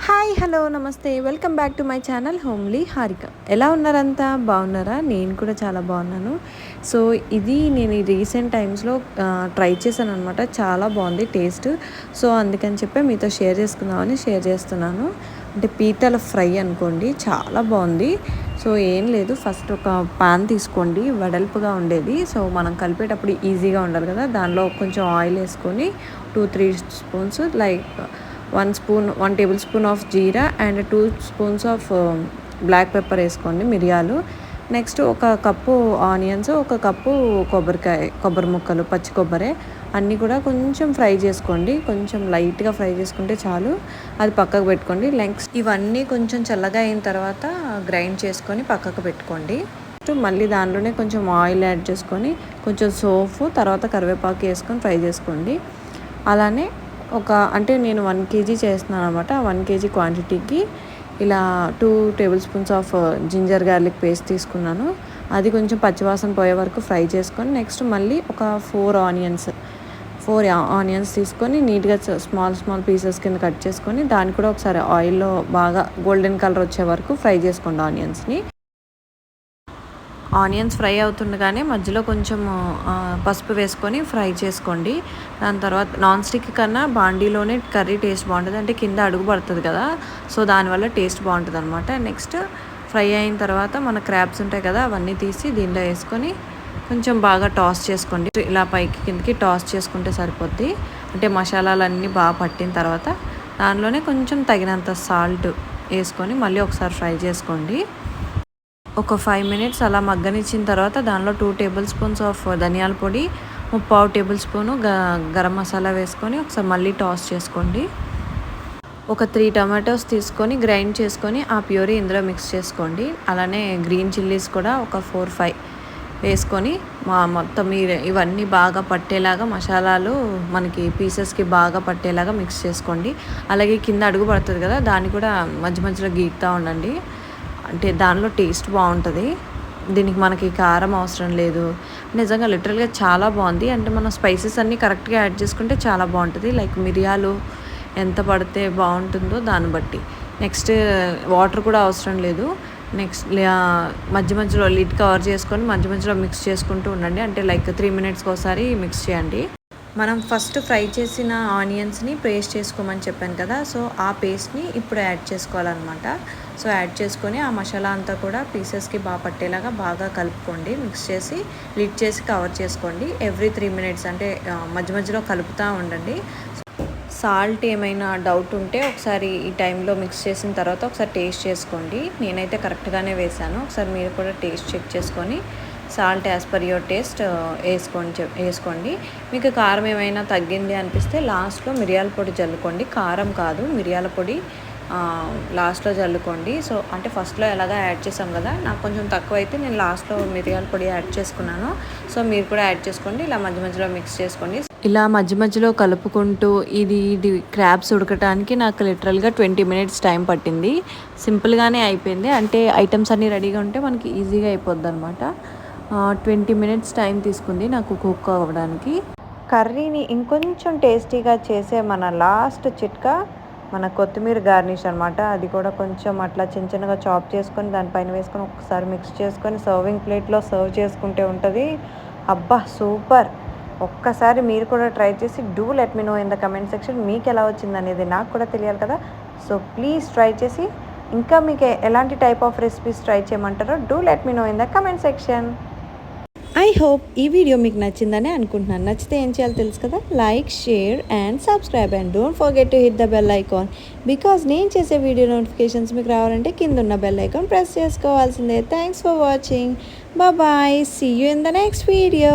Hi hello నమస్తే welcome back to my channel homely Harika. ఎలా ఉన్నారంతా బాగున్నారా? నేను కూడా చాలా బాగున్నాను. సో ఇది నేను ఈ రీసెంట్ టైమ్స్లో ట్రై చేశాను అనమాట. చాలా బాగుంది టేస్ట్. సో అందుకని చెప్పి మీతో షేర్ చేసుకుందామని షేర్ చేస్తున్నాను. అంటే పీతల ఫ్రై అనుకోండి, చాలా బాగుంది. సో ఏం లేదు, ఫస్ట్ ఒక పాన్ తీసుకోండి, వెడల్పుగా ఉండేది. సో మనం కలిపేటప్పుడు ఈజీగా ఉండాలి కదా, దానిలో కొంచెం ఆయిల్ వేసుకొని 2-3 spoons like 1 tablespoon of jeera and 2 spoons of black pepper వేసుకోండి, మిరియాలు. నెక్స్ట్ ఒక కప్పు ఆనియన్స్, ఒక కప్పు కొబ్బరి ముక్కలు, పచ్చి కొబ్బరి అన్నీ కూడా కొంచెం ఫ్రై చేసుకోండి. కొంచెం లైట్గా ఫ్రై చేసుకుంటే చాలు, అది పక్కకు పెట్టుకోండి. నెక్స్ట్ ఇవన్నీ కొంచెం చల్లగా అయిన తర్వాత గ్రైండ్ చేసుకొని పక్కకు పెట్టుకోండి. మళ్ళీ దానిలోనే కొంచెం ఆయిల్ యాడ్ చేసుకొని కొంచెం సోపు, తర్వాత కరివేపాకు వేసుకొని ఫ్రై చేసుకోండి. అలానే అంటే నేను 1 kg చేస్తున్నాను అనమాట. 1 kg క్వాంటిటీకి ఇలా 2 tablespoons of ginger garlic paste తీసుకున్నాను. అది కొంచెం పచ్చివాసన పోయే వరకు ఫ్రై చేసుకొని నెక్స్ట్ మళ్ళీ ఒక 4 ఆనియన్స్ తీసుకొని నీట్గా స్మాల్ పీసెస్ కింద కట్ చేసుకొని దాన్ని కూడా ఒకసారి ఆయిల్లో బాగా గోల్డెన్ కలర్ వచ్చే వరకు ఫ్రై చేసుకోండి ఆనియన్స్ని. ఆనియన్స్ ఫ్రై అవుతుండగానే మధ్యలో కొంచెం పసుపు వేసుకొని ఫ్రై చేసుకోండి. దాని తర్వాత నాన్ స్టిక్ కన్నా బాండీలోనే కర్రీ టేస్ట్ బాగుంటుంది, అంటే కింద అడుగు పడుతుంది కదా, సో దానివల్ల టేస్ట్ బాగుంటుంది అనమాట. నెక్స్ట్ ఫ్రై అయిన తర్వాత మన క్రాబ్స్ ఉంటాయి కదా, అవన్నీ తీసి దీనిలో వేసుకొని కొంచెం బాగా టాస్ చేసుకోండి. ఇలా పైకి కిందకి టాస్ చేసుకుంటే సరిపోద్ది. అంటే మసాలాలన్నీ బాగా పట్టిన తర్వాత దానిలోనే కొంచెం తగినంత సాల్ట్ వేసుకొని మళ్ళీ ఒకసారి ఫ్రై చేసుకోండి. ఒక 5 minutes అలా మగ్గనిచ్చిన తర్వాత దానిలో 2 టేబుల్ స్పూన్స్ ఆఫ్ ధనియాల పొడి, 3/4 టేబుల్ స్పూను గరం మసాలా వేసుకొని ఒకసారి మళ్ళీ టాస్ చేసుకోండి. ఒక 3 టమాటోస్ తీసుకొని గ్రైండ్ చేసుకొని ఆ ప్యూరీ ఇందులో మిక్స్ చేసుకోండి. అలానే గ్రీన్ చిల్లీస్ కూడా ఒక 4-5 వేసుకొని మొత్తం ఇవన్నీ బాగా పట్టేలాగా మసాలాలు మనకి పీసెస్కి బాగా పట్టేలాగా మిక్స్ చేసుకోండి. అలాగే కింద అడుగు పడుతుంది కదా, దాన్ని కూడా మధ్య మధ్యలో గీకుతూ ఉండండి. అంటే దానిలో టేస్ట్ బాగుంటుంది. దీనికి మనకి కారం అవసరం లేదు. నిజంగా లిటరల్గా చాలా బాగుంది. అంటే మనం స్పైసెస్ అన్నీ కరెక్ట్గా యాడ్ చేసుకుంటే చాలా బాగుంటుంది. లైక్ మిరియాలు ఎంత పడితే బాగుంటుందో దాన్ని బట్టి. నెక్స్ట్ వాటర్ కూడా అవసరం లేదు. నెక్స్ట్ మధ్య మధ్యలో లిడ్ కవర్ చేసుకొని మధ్య మధ్యలో మిక్స్ చేసుకుంటూ ఉండండి. అంటే లైక్ 3 minutesకి ఒకసారి మిక్స్ చేయండి. మనం ఫస్ట్ ఫ్రై చేసిన ఆనియన్స్ని పేస్ట్ చేసుకోమని చెప్పాను కదా, సో ఆ పేస్ట్ని ఇప్పుడు యాడ్ చేసుకోవాలన్నమాట. సో యాడ్ చేసుకొని ఆ మసాలా అంతా కూడా పీసెస్కి బాగా పట్టేలాగా బాగా కలుపుకోండి. మిక్స్ చేసి లిడ్ చేసి కవర్ చేసుకోండి. ఎవ్రీ 3 minutes అంటే మధ్య మధ్యలో కలుపుతూ ఉండండి. సాల్ట్ ఏమైనా డౌట్ ఉంటే ఒకసారి ఈ టైంలో మిక్స్ చేసిన తర్వాత ఒకసారి టేస్ట్ చేసుకోండి. నేనైతే కరెక్ట్గానే వేసాను. ఒకసారి మీరు కూడా టేస్ట్ చెక్ చేసుకొని salt as per your taste వేసుకోండి. మీకు కారం ఏమైనా తగ్గింది అనిపిస్తే లాస్ట్లో మిరియాల పొడి జల్లుకోండి. కారం కాదు, మిరియాల పొడి లాస్ట్లో జల్లుకోండి. సో అంటే ఫస్ట్లో ఎలాగా యాడ్ చేసాం కదా, నాకు కొంచెం తక్కువ అయితే నేను లాస్ట్లో మిరియాల పొడి యాడ్ చేసుకున్నాను. సో మీరు కూడా యాడ్ చేసుకోండి. ఇలా మధ్య మధ్యలో మిక్స్ చేసుకోండి. ఇలా మధ్య మధ్యలో కలుపుకుంటూ ఇది క్రాబ్స్ ఉడకటానికి నాకు లిటరల్గా 20 minutes టైం పట్టింది. సింపుల్గానే అయిపోయింది. అంటే ఐటమ్స్ అన్నీ రెడీగా ఉంటే మనకి ఈజీగా అయిపోద్ది అనమాట. 20 minutes టైం తీసుకుంది నాకు కుక్ అవ్వడానికి. కర్రీని ఇంకొంచెం టేస్టీగా చేసే మన లాస్ట్ చిట్కా మన కొత్తిమీర గార్నిష్ అనమాట. అది కూడా కొంచెం అట్లా చిన్నగా చాప్ చేసుకొని దానిపైన వేసుకొని ఒకసారి మిక్స్ చేసుకొని సర్వింగ్ ప్లేట్లో సర్వ్ చేసుకుంటే ఉంటుంది. అబ్బా సూపర్! ఒక్కసారి మీరు కూడా ట్రై చేసి do let me know in the comment section మీకు ఎలా వచ్చింది అనేది నాకు కూడా తెలియాలి కదా. సో ప్లీజ్ ట్రై చేసి ఇంకా మీకు ఎలాంటి టైప్ ఆఫ్ రెసిపీస్ ట్రై చేయమంటారో do let me know in the comment section. I hope ఈ వీడియో మీకు నచ్చిందని అనుకుంటున్నాను. నచ్చితే ఏం చేయాలో తెలుసు కదా, like, share and subscribe and don't forget to hit the bell icon. Because నేను చేసే వీడియో నోటిఫికేషన్స్ మీకు రావాలంటే కింద ఉన్న బెల్ ఐకాన్ ప్రెస్ చేసుకోవాల్సిందే. Thanks for watching. Bye. See you in the next video.